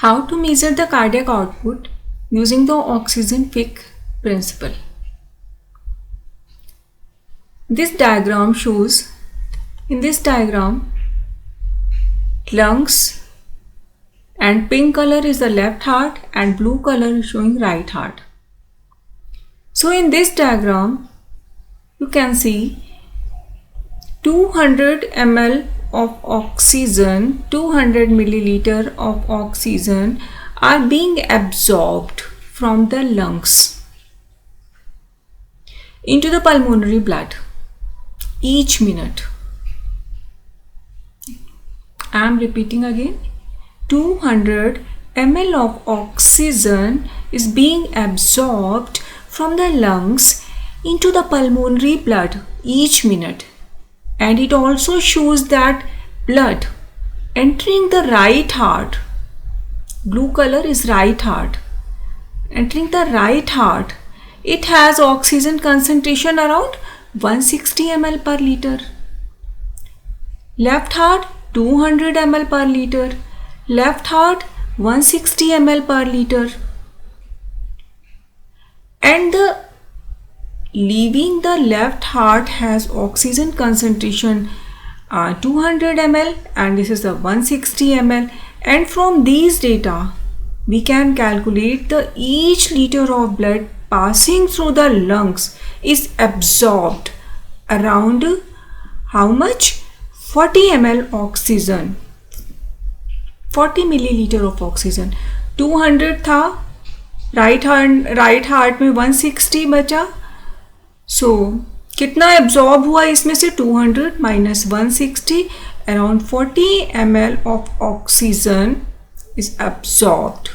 How to measure the cardiac output using the oxygen Fick principle. This diagram shows, in this diagram, lungs, and pink color is the left heart and blue color is showing right heart. So in this diagram, you can see 200 ml of oxygen, 200 milliliter of oxygen are being absorbed from the lungs into the pulmonary blood each minute. I am repeating again, 200 ml of oxygen is being absorbed from the lungs into the pulmonary blood each minute. And it also shows that blood entering the right heart, blue color is right heart, entering the right heart, it has oxygen concentration around 160 ml per liter. Left heart 200 ml per liter, left heart 160 ml per liter. And the leaving the left heart has oxygen concentration 200 ml and this is the 160 ml, and from these data we can calculate the each liter of blood passing through the lungs is absorbed around how much? 40 ml oxygen, 40 milliliter of oxygen. 200 था, right heart में 160 बचा. सो कितना absorb हुआ इसमें से? 200 minus 160, around 40 ml of oxygen is absorbed.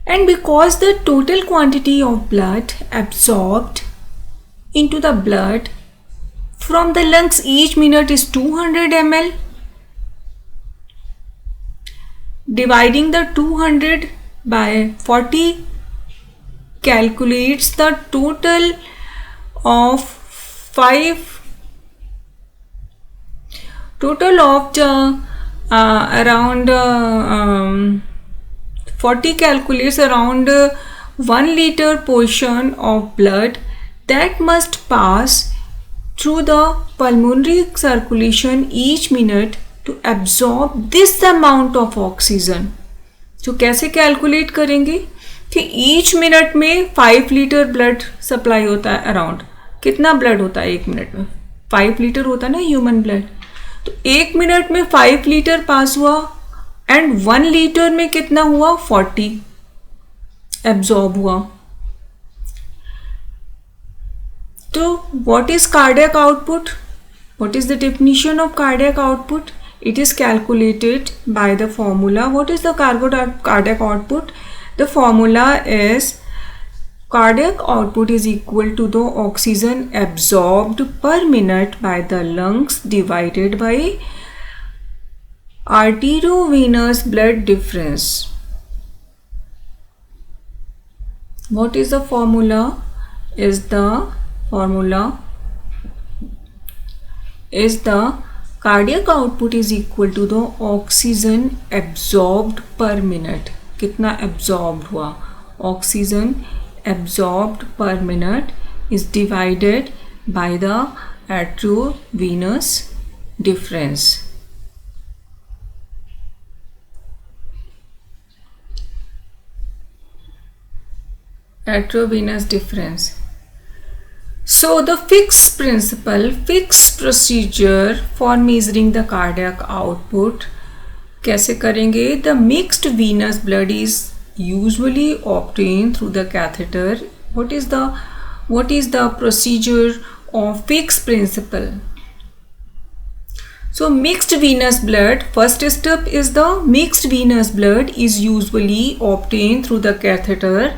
And because the total quantity of blood absorbed into the blood from the lungs each minute is 200 ml, dividing the 200 by 40 calculates the total of around 40 calculates around 1 liter portion of blood that must pass through the pulmonary circulation each minute to absorb this amount of oxygen. तो कैसे calculate करेंगे कि each minute में 5 litre blood supply होता है. Around कितना blood होता है एक मिनट में? 5 लीटर होता है ना ह्यूमन ब्लड. तो एक मिनट में 5 लीटर पास हुआ एंड 1 लीटर में कितना हुआ? 40 एब्जॉर्ब हुआ. तो what is cardiac output? What is the definition of cardiac output? It is calculated by the formula. What is the cardiac output? The formula is cardiac output is equal to the oxygen absorbed per minute by the lungs divided by arteriovenous blood difference. What is the formula? Cardiac output is equal to the oxygen absorbed per minute. कितना absorbed हुआ? Oxygen absorbed per minute is divided by the arteriovenous difference. Arteriovenous difference. So the Fick's principle, Fick's procedure for measuring the cardiac output, कैसे करेंगे? The mixed venous blood is usually obtained through the catheter. What is the procedure of Fick's principle? So mixed venous blood, first step is the mixed venous blood is usually obtained through the catheter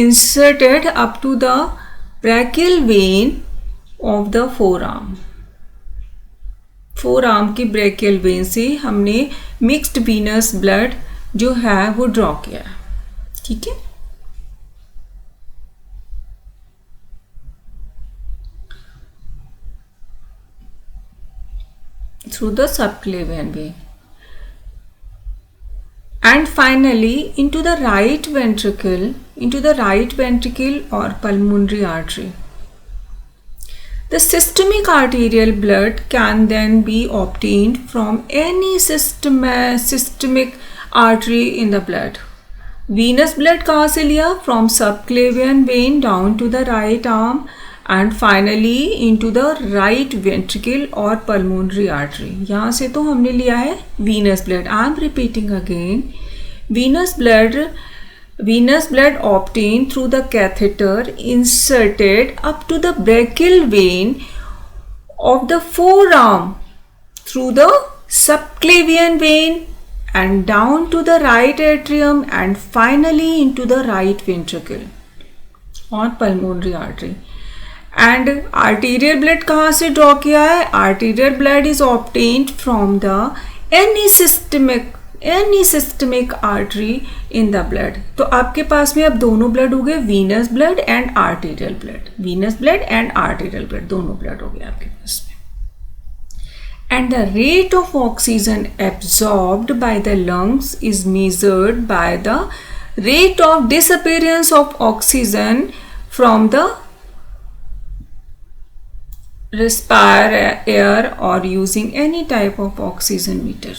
inserted up to the brachial vein of the forearm. Forearm की brachial vein से हमने mixed venous blood जो है वो draw किया. ठीक है. Through the subclavian vein. and finally into the right ventricle or pulmonary artery. The systemic arterial blood can then be obtained from any systemic artery in the blood. Venous blood कहाँ से लिया? From subclavian vein down to the right arm and finally into the right ventricle or pulmonary artery. यहाँ से तो हमने लिया है venous blood. I am repeating again. Venous blood obtained through the catheter inserted up to the brachial vein of the forearm through the subclavian vein and down to the right atrium and finally into the right ventricle or pulmonary artery. And arterial blood कहाँ से draw किया है? Arterial blood is obtained from the any systemic artery in the blood. तो आपके पास में अब दोनों blood हो गए, venous blood and arterial blood. venous blood and arterial blood दोनों ब्लड हो गए आपके पास में. And the rate of oxygen absorbed by the lungs is measured by the rate of disappearance of oxygen from the respired air or using any type of oxygen meter.